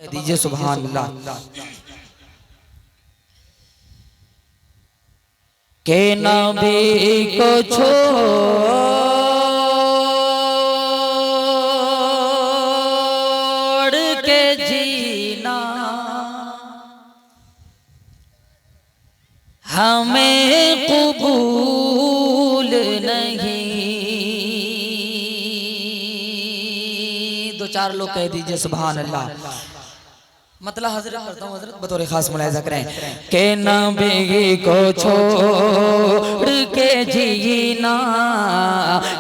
कह दीजिए सुभान अल्लाह। के नबी को छोड़ के जीना हमें कबूल नहीं। दो चार लोग कह दीजिए सुभान अल्लाह। मतलब हजरत करता हूँ, हजरत बतौर खास मुलाहिजा करें के नबी को छोड़ के जीना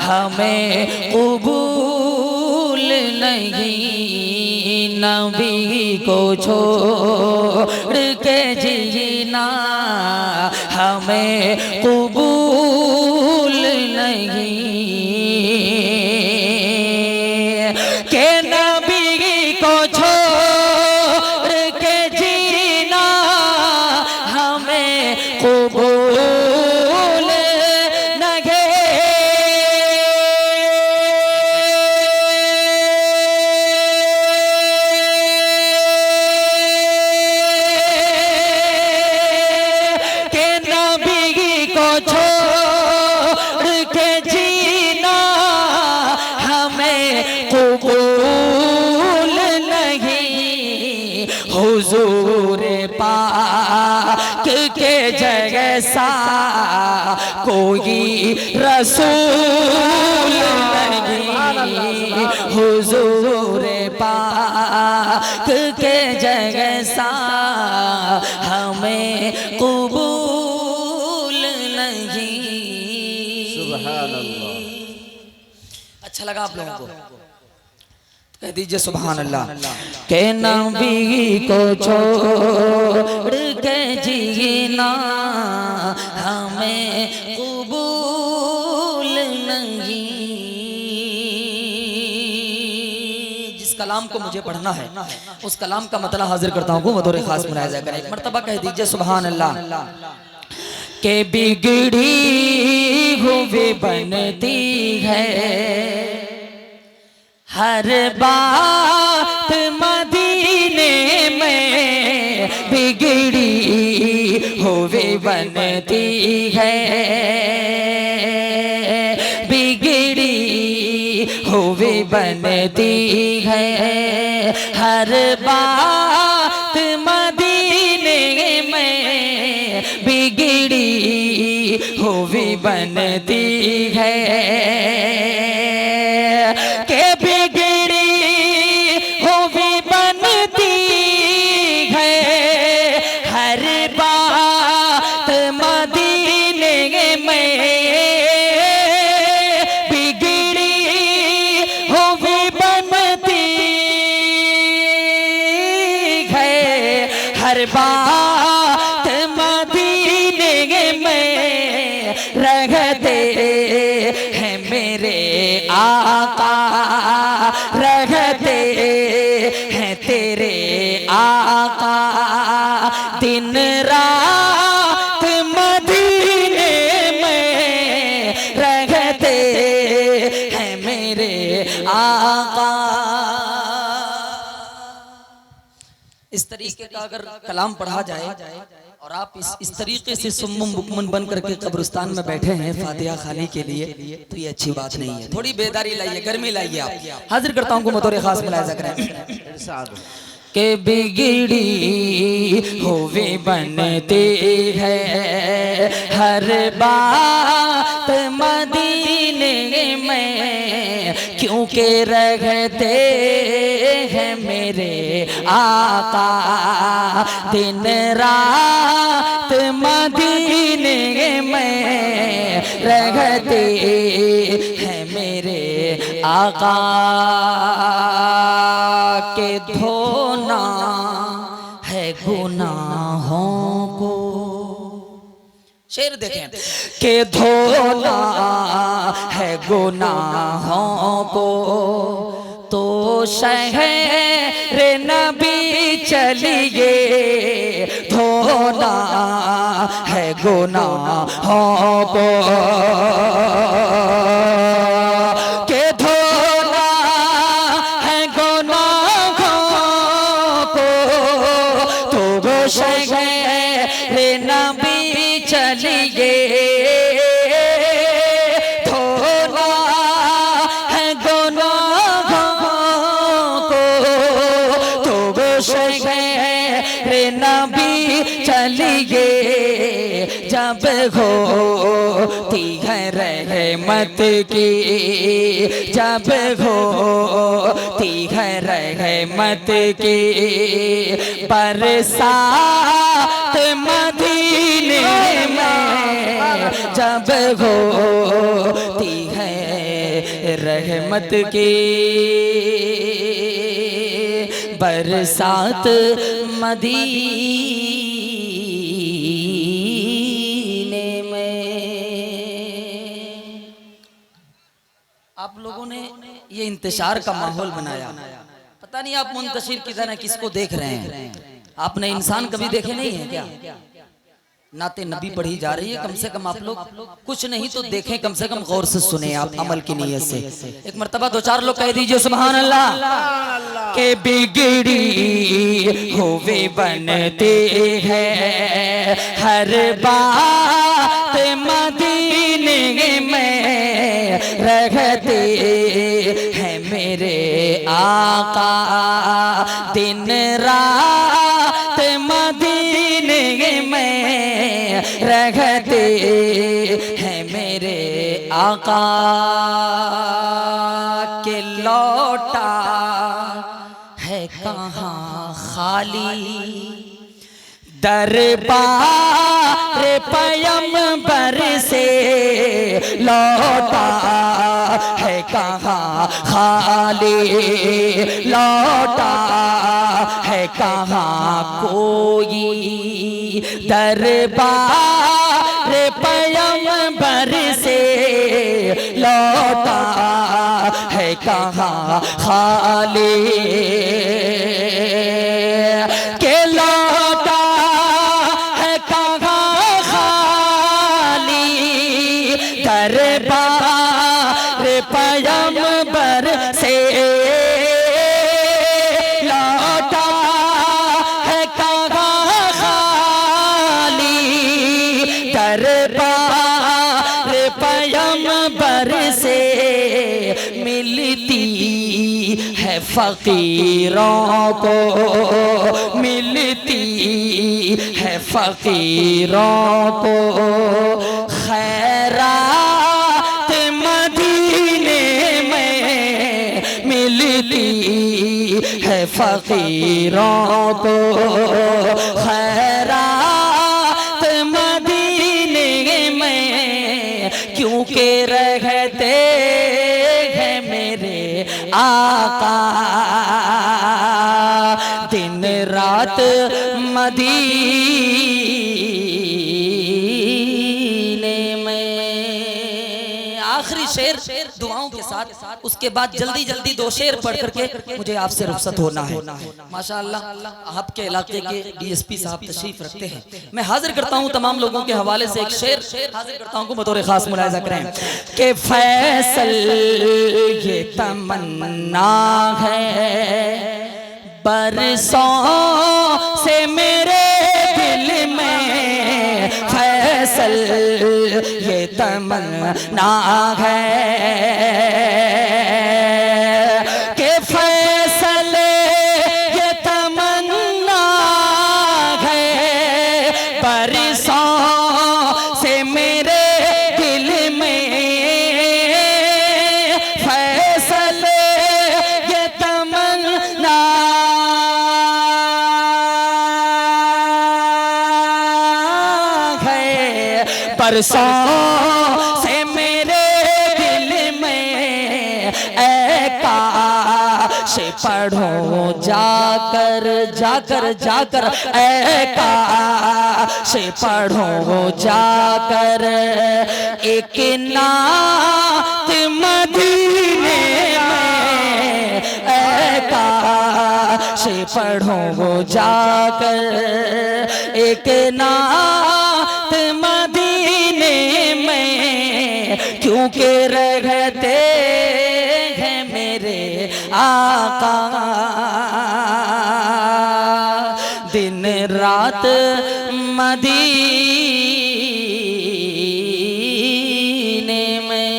हमें कबूल नहीं। नबी को छोड़ के जीना हमें कबूल नहीं। के नबी को कबूल नगे के नबी को छोड़ के जीना हमें कबूल नहीं। हुजूर पाक के जैसा कोई रसूल नहीं। हुजूर पाक के जैसा हमें कबूल नहीं। सुभान अल्लाह। अच्छा लगा आप लोगों को? कह दीजिए सुभान अल्लाह। के नबी को छोड़ के जीना हमें कबूल नहीं। जिस कलाम को मुझे पढ़ना है उस कलाम का मतलब हाजिर करता हूँ, बतौर खास मुलाहिजा करें। एक मर्तबा कह दीजिए सुभान अल्लाह। के बिगड़ी हुई बनती है हर बात मदीने में, बिगड़ी हुई बनती है बिगड़ी हुई बनती है हर बात मदीने में, बिगड़ी हुई बनती है। के बिगड़ी हुई बनती है हर बात मदीने में, बिगड़ी हुई बनती है हर बात मदीने में। रहते हैं मेरे आका, रहते हैं तेरे आका, दिन रात मदीने में रहते हैं मेरे आका। इस तरीके का अगर कलाम पढ़ा जाए और आप इस तरीके से सुम्मुम बुकमन बन करके कब्रिस्तान में बैठे हैं फातिहा खाने के लिए, तो ये अच्छी बात नहीं है। थोड़ी बेदारी लाइए, गर्मी लाइए। आप हाजिर करता हूँ बतौर खास मुलाहिजा करें के बिगड़ी हुई बनती है हर बात मदीने में, क्योंकि रहते हैं मेरे आका दिन रात मदीने में, रहते हैं मेरे आका। के धोना है गुनाहों को, शेर देखें, के धोना है गुनाहों को तो शहर नबी चलिए, धोना है गुनाहों को के धोना है गुनाहों शहर नबी चलिए धोना है गुनाहों को, तो वो शहर नबी चलिए जब होती है रहमत की, जब होती है रहमत की बरसात मदीने में, जब होती है रहमत की बरसात मदीने में। आप लोगों ने ये इंतशार का माहौल बनाया, पता नहीं आप मुंतशिर की तरह किसको देख रहे हैं। आपने इंसान कभी देखे नहीं है क्या? नाते नबी पढ़ी जा रही है, कम से कम आप लोग कुछ नहीं तो देखें, कम से कम गौर से सुने आप अमल की नीयत से। एक मर्तबा दो चार लोग कह दीजिए सुभान अल्लाह। के बिगड़ी हुए बनते हैं हर बात मदीने में रहते हैं मेरे आका, दिन रात मदीने में रहते हैं मेरे आका। के लौटा है कहाँ खाली दरबार पैगंबर से, लौटा है कहाँ खाली, लौटा है कहाँ कोई दरबार पैगंबर से, लौटा है कहाँ खाली। के लौटा है कहाँ खाली दरबार पैगंबर से, लौटा है कहाँ खाली दरबार पैगंबर से। मिलती है फकीरों को, मिलती है फकीरों को खैरात मदीने में, मिलती है फकीरों को खैरात मदीने में, क्योंकि रहते हैं मेरे आका दिन रात मदीने में। आखिरी शेर दुआओं के साथ, उसके बाद जल्दी जल्दी दो शेर पढ़ करके मुझे आपसे रुखसत होना है। माशाअल्लाह आपके इलाके के डीएसपी साहब तशरीफ रखते हैं। मैं हाजिर करता हूँ तमाम लोगों के हवाले से एक शेर हाजिर करता हूँ, बतौर खास मुलाहिजा करें कि फैसल ये तमन्ना है बरसों से मेरे दिल में, फैसल ये तमन्ना है कि फैसल ये तमन्ना है बरसों से मेरे दिल में, फैसल ये तमन्ना बरसों से मेरे दिल में, ऐ काश पढ़ो जाकर जाकर जाकर, ऐ काश पढ़ो जाकर एक नात मदीने में, ऐ काश पढ़ो जाकर एक नात मदीने में, क्योंकि रहते हैं मेरे आका दिन रात मदीने में।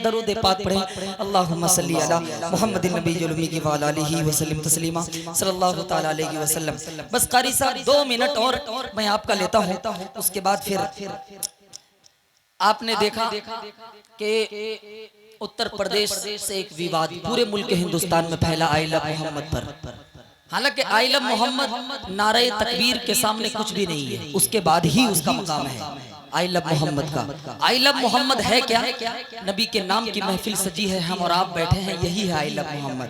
दरूद पाक पढ़े। अल्लाहुम्मा सल्ली अला मुहम्मदिन नबीयुल उम्मी व अला आलिहि व सल्लिम तस्लीमा सल्लल्लाहु तआला अलैहि वसल्लम। बस कारी साहब 2 मिनट और मैं आपका लेता हूँ, उसके बाद फिर आपने देखा कि उत्तर प्रदेश से एक विवाद पूरे मुल्क हिंदुस्तान में फैला आई लव मोहम्मद पर। हालांकि आई लव मोहम्मद नारे तकबीर के सामने कुछ भी नहीं है, उसके बाद ही उसका मकाम है आई लव मोहम्मद का। आई लव मोहम्मद है क्या? नबी के नाम की महफिल सजी है, हम और आप बैठे हैं, यही है आई लव मोहम्मद।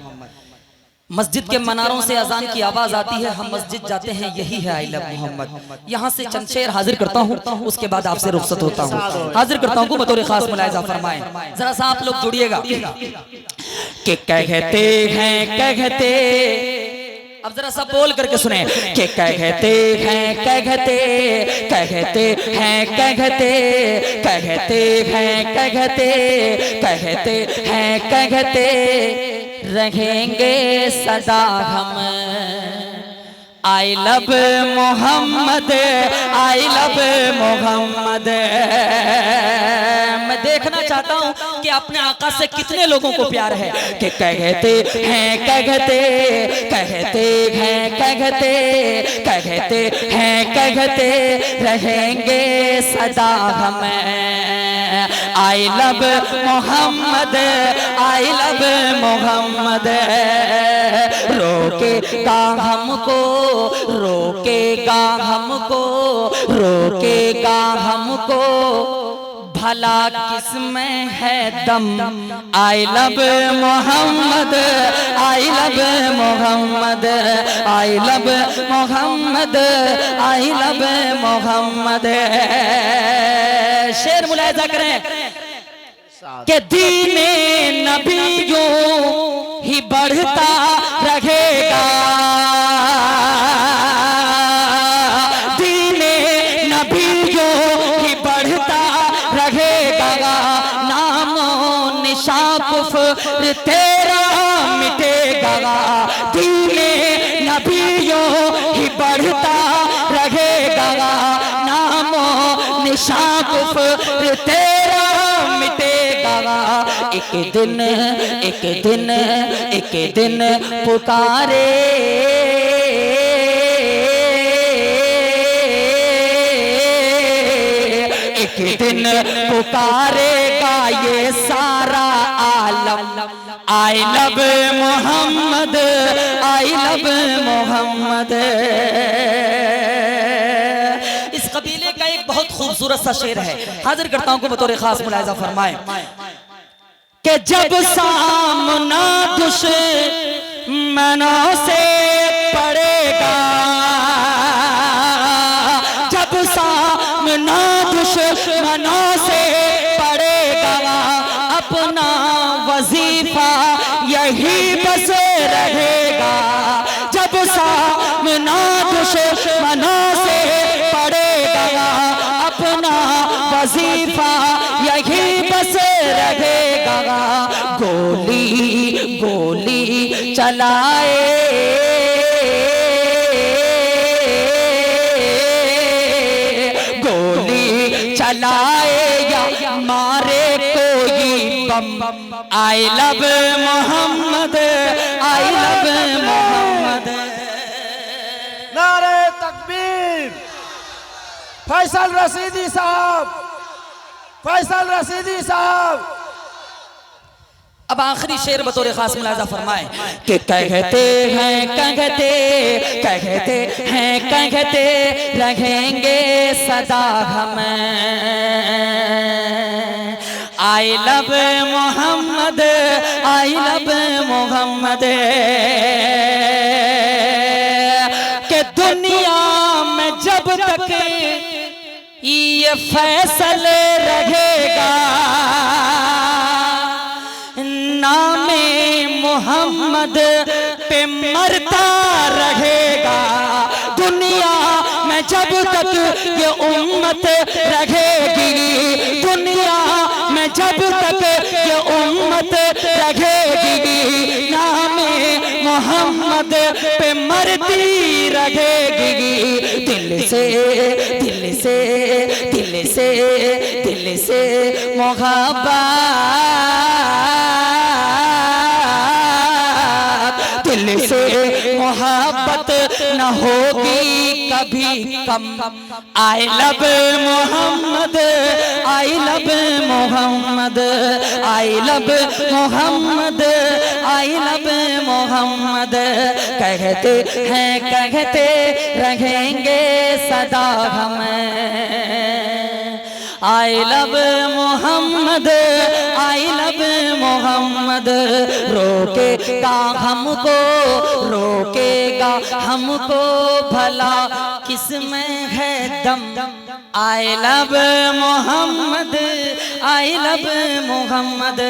मस्जिद के मनारों से अजान की आवाज आती है, हम मस्जिद जाते हैं, यही है आई लव मोहम्मद। यहाँ से चंद शेर हाजिर करता हूँ, उसके बाद आपसे रुखसत होता हूँ। हाजिर करता हूँ बतौर खास मुलाहिजा फरमाएं, जरा सा आप लोग जुड़िएगा। कि कहते हैं कहते, अब जरा सा बोल करके सुने कि कहते हैं कहते, कहते हैं कहते, कहते हैं कहते, कहते हैं कहते, रहेंगे सदा हम I love Mohammad, I love Mohammad. मैं देखना चाहता हूं कि अपने आका से कितने लोगों को प्यार है। कि कहते हैं कहते, कहते हैं कहते, कहते हैं कहते, रहेंगे सदा हम I love Mohammad, I love Mohammad. रोकेगा हमको, रोकेगा हमको, रोकेगा हमको, भला किसमें है दम I love Mohammad, I love Mohammad, I love Mohammad, I love Mohammad. शेर मुलाहिजा करें कि दीने नबियों ही बढ़ता रहेगा, दीने नबियों ही बढ़ता रहेगा, नामो निशा कुफ्र तेरा मिटेगा, दीने नबियों ही बढ़ता रहेगा, नामो निशा कुफ्र तेरा मिटेगा। एक दिन एक दिन एक दिन पुकारे, एक दिन पुकारेगा ये सारा आलम I love Mohammad, I love Muhammad. इस कबीले का एक बहुत खूबसूरत सा शेर है, हाजिर करता हूं को बतौर खास मुलाहिजा फरमाएं कि जब सामना दुश्मनों से पड़ेगा, जब सामना दुश्मनों से पड़ेगा, अपना वजीफा यही बस रहेगा, जब सामना दुश्मनों से पड़ेगा, अपना वजीफा यही बस रहेगा। गोली गोली चलाए, गोली चलाए या मारे कोई bomb I love Mohammad, I love Muhammad. नारे तकबीर। फैसल रशीदी साहब, फैसल रशीदी साहब। अब आखिरी शेर बतौर खास मुलाहिजा फरमाएं कि कहते हैं कहते, कहते हैं कहते, रहेंगे सदा हम I love Mohammad, I love Mohammad. कि दुनिया में जब तक ये फैसल रहेगा, नामे मोहम्मद पे मरता रहेगा, दुनिया में जब तक ये उम्मत रहेगी, दुनिया में जब तक ये उम्मत रहेगी, नामे मोहम्मद मोहम्मद पे मरती रहेगी। दिल से दिल से दिल से दिल से मोहब्बत, दिल से मोहब्बत न होगी कभी कम। I love Mohammad, I love Mohammad, I love Mohammad, I love Muhammad. कहते हैं कहते रहेंगे सदा हम। I love Mohammad, I love Mohammad. रोकेगा हमको, रोकेगा हमको भला किसमें है दम। I love Mohammad, I love Mohammad.